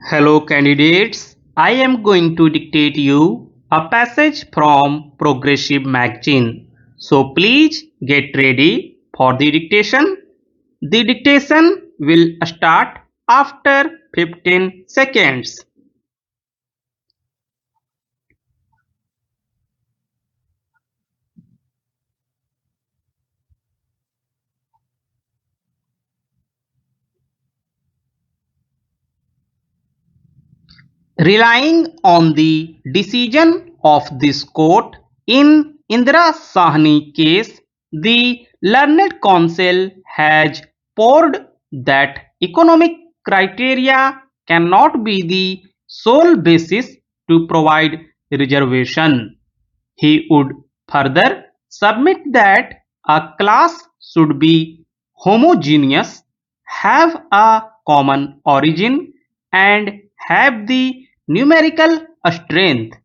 Hello candidates, I am going to dictate you a passage from Progressive Magazine. So please get ready for the dictation. The dictation will start after 15 seconds. Relying on the decision of this court in Indira Sahni case, the learned counsel has poured that economic criteria cannot be the sole basis to provide reservation. He would further submit that a class should be homogeneous, have a common origin, and have the numerical strength.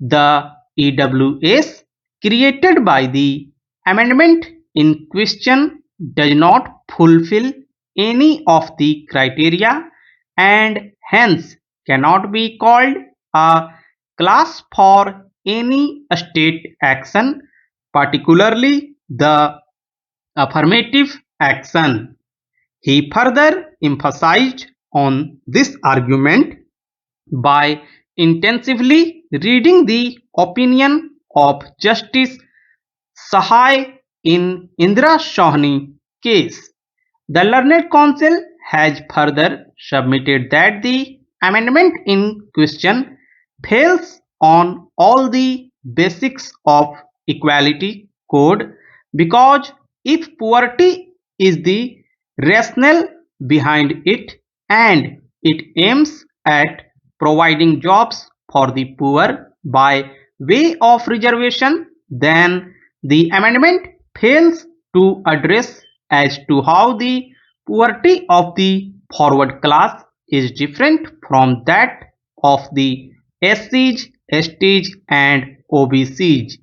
The EWS created by the amendment in question does not fulfill any of the criteria and hence cannot be called a class for any state action, particularly the affirmative action. He further emphasized on this argument by intensively reading the opinion of Justice Sahai in Indira Shahni case. The learned counsel has further submitted that the amendment in question fails on all the basics of equality code because if poverty is the rationale behind it and it aims at providing jobs for the poor by way of reservation, then the amendment fails to address as to how the poverty of the forward class is different from that of the SCs, STs, and OBCs.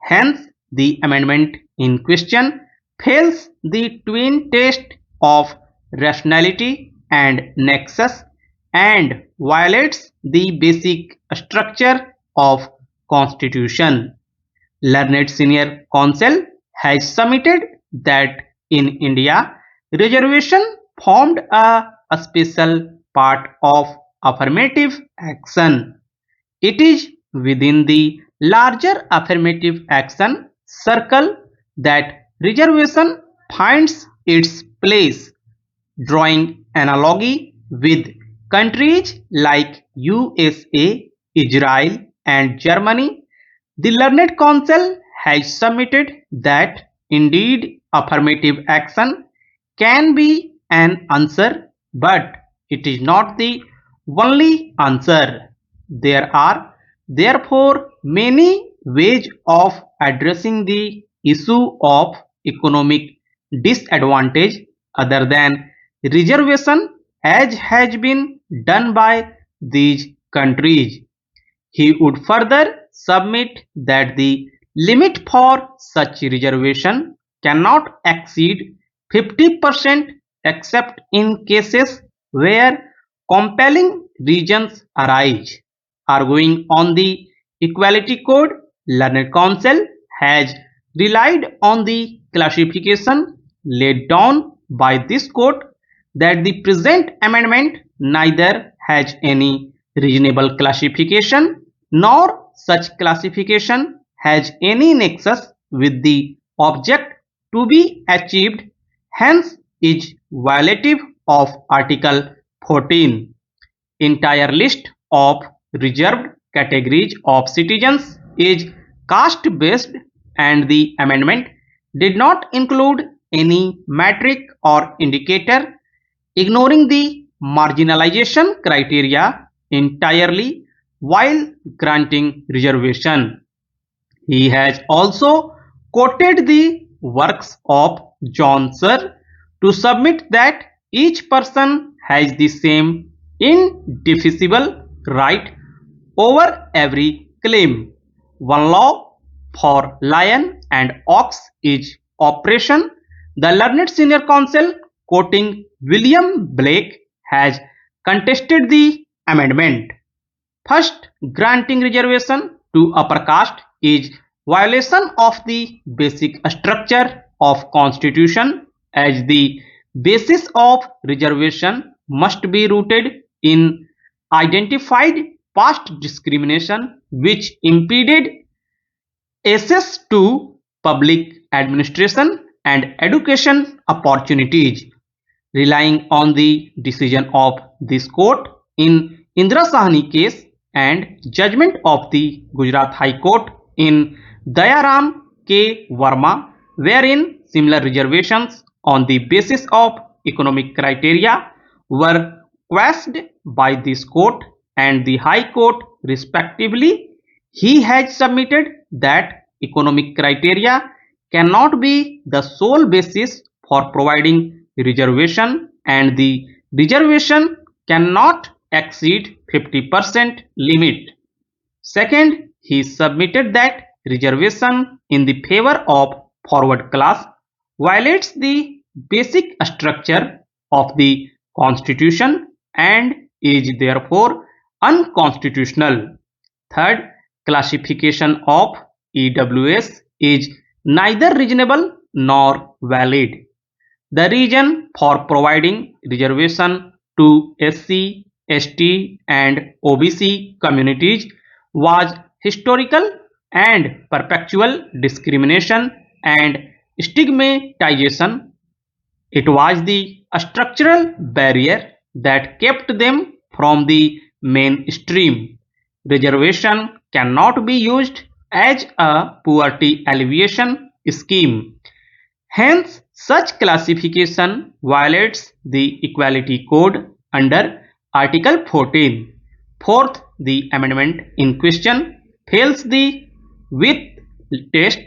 Hence, the amendment in question fails the twin test of rationality and nexus and violates the basic structure of constitution. Learned Senior Counsel has submitted that in India, reservation formed a special part of affirmative action. It is within the larger affirmative action circle that reservation finds its place, drawing analogy with countries like USA, Israel, and Germany. The Learned Counsel has submitted that indeed affirmative action can be an answer, but it is not the only answer. There are therefore many ways of addressing the issue of economic disadvantage other than reservation as has been done by these countries. He would further submit that the limit for such reservation cannot exceed 50% except in cases where compelling reasons arise. Arguing on the Equality Code, Learned Counsel has relied on the classification laid down by this court that the present amendment neither has any reasonable classification nor such classification has any nexus with the object to be achieved, hence is violative of Article 14. Entire list of reserved categories of citizens is caste based and the amendment did not include any metric or indicator, ignoring the marginalization criteria entirely while granting reservation. He has also quoted the works of John Searle to submit that each person has the same indefeasible right over every claim. One law for lion and ox is oppression. The Learned Senior Counsel, quoting William Blake, has contested the amendment. First, granting reservation to upper caste is violation of the basic structure of constitution, as the basis of reservation must be rooted in identified past discrimination which impeded access to public administration and education opportunities. Relying on the decision of this court in Indira Sahni case and judgment of the Gujarat High Court in Dayaram K. Verma, wherein similar reservations on the basis of economic criteria were quashed by this court and the High Court respectively, he has submitted that economic criteria cannot be the sole basis for providing reservation and the reservation cannot exceed 50% limit. Second, he submitted that reservation in the favor of forward class violates the basic structure of the constitution and is therefore unconstitutional. Third, classification of EWS is neither reasonable nor valid. The reason for providing reservation to SC, ST and OBC communities was historical and perpetual discrimination and stigmatization. It was the structural barrier that kept them from the mainstream. Reservation cannot be used as a poverty alleviation scheme. Hence, such classification violates the Equality Code under Article 14. Fourth, the amendment in question fails the width test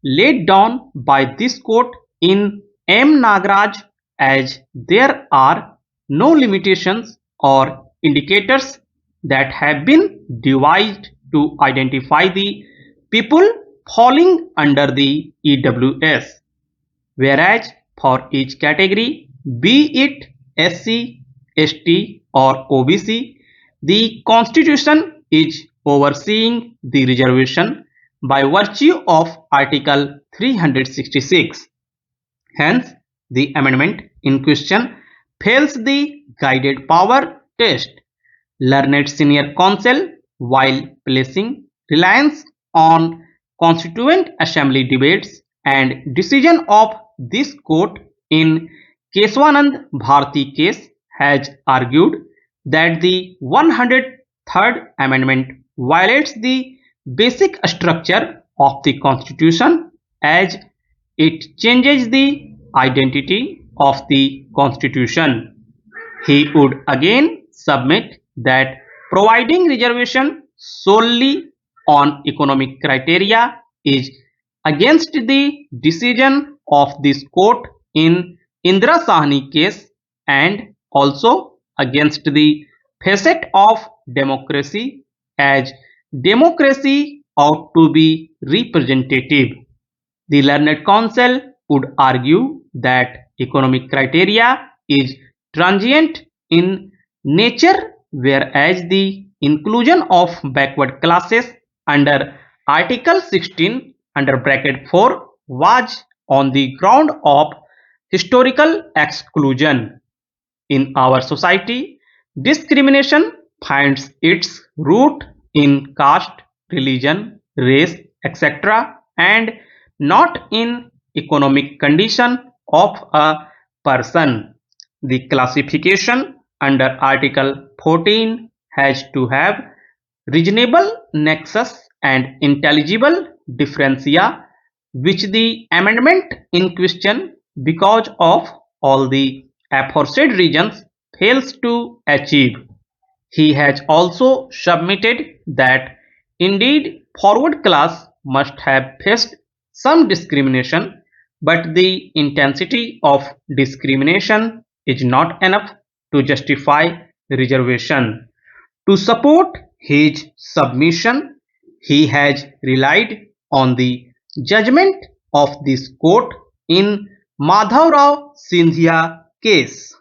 laid down by this court in M. Nagaraj, as there are no limitations or indicators that have been devised to identify the people falling under the EWS, whereas for each category, be it SC, ST or OBC, the constitution is overseeing the reservation by virtue of Article 366. Hence, the amendment in question fails the guided power test. Learned senior counsel, while placing reliance on Constituent Assembly debates and decision of this court in Keswanand Bharati case, has argued that the 103rd Amendment violates the basic structure of the Constitution as it changes the identity of the Constitution. He would again submit that providing reservation solely on economic criteria is against the decision of this court in Indira Sahni case and also against the facet of democracy, as democracy ought to be representative. The learned counsel would argue that economic criteria is transient in nature, whereas the inclusion of backward classes under Article 16 under bracket 4 was on the ground of historical exclusion. In our society, discrimination finds its root in caste, religion, race, etc., and not in economic condition of a person. The classification under Article 14 has to have reasonable nexus and intelligible differentia, which the amendment in question, because of all the aforesaid reasons, fails to achieve. He has also submitted that indeed forward class must have faced some discrimination, but the intensity of discrimination is not enough to justify reservation. To support his submission, he has relied on the judgment of this court in Madhav Rao Sindhia case.